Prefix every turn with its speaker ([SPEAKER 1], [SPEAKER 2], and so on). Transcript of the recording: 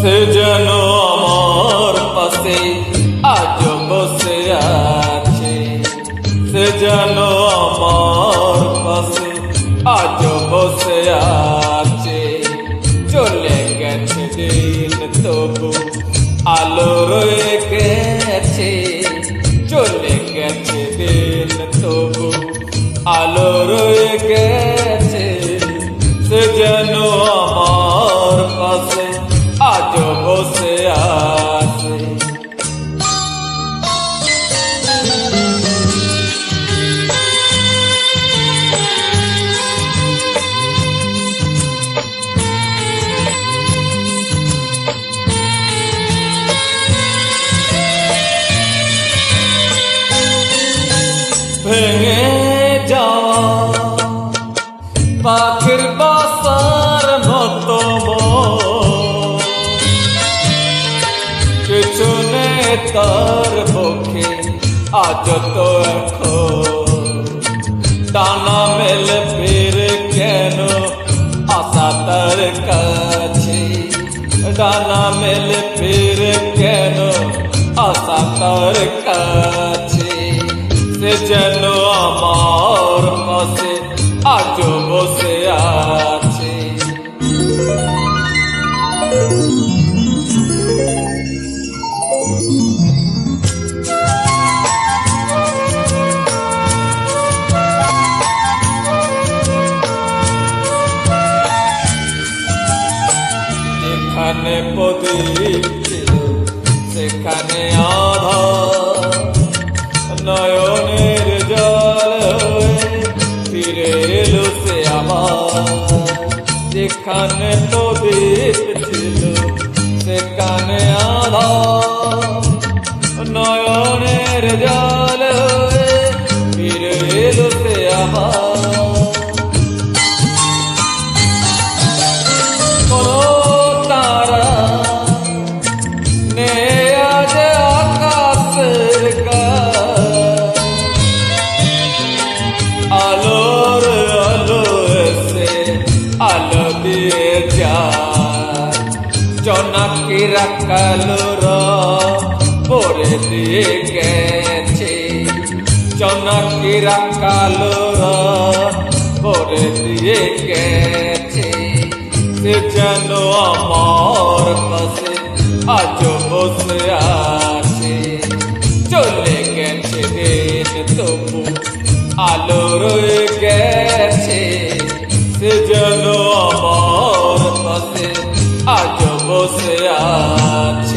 [SPEAKER 1] সে যেন আমার পাশে আজ বসে আছে, সে যেন আমার পাশে আজ বসে আছে। চলে গেছে দিন তবু আলো রয়ে গেছে, চলে গেছে দিন তবু আলো রয়ে গেছে। সে যেন আমার পাশে আজ বসে আছে। ভেঙে যাওয়া পাখির বাসার মতো পিছনে তার পক্ষে আজ তো এখন ডানা মেলে ফিরে কেন আশা তার কাছে, ডানা মেলে ফিরে কেন আশা তার কাছে। সে যেন আমার পাশে আজ বসে আছে। যেখানে প্রদীপ ছিল সেখানে আধার, নয়নের জল হয়ে ফিরে এলো সে আবার। যেখানে প্রদীপ ছিল সেখানে আধার, নয়নের জল হয়ে ফিরে এলো সে আবার। কোনো তারা নেই আজ আকাশের গায়ে, আলোর আলো এসে আলো দিয়ে যায়। জোনাকিরা কালো রং পরে দিয়ে গেছে, জোনাকিরা কালো রং পরে দিয়ে গেছে। সে যেন আমার পাশে আজ বসে আছে, চলে গেছে দিন তবু আলো রয়ে গেছে। সে যেন আমার পাশে আজ বসে আছে।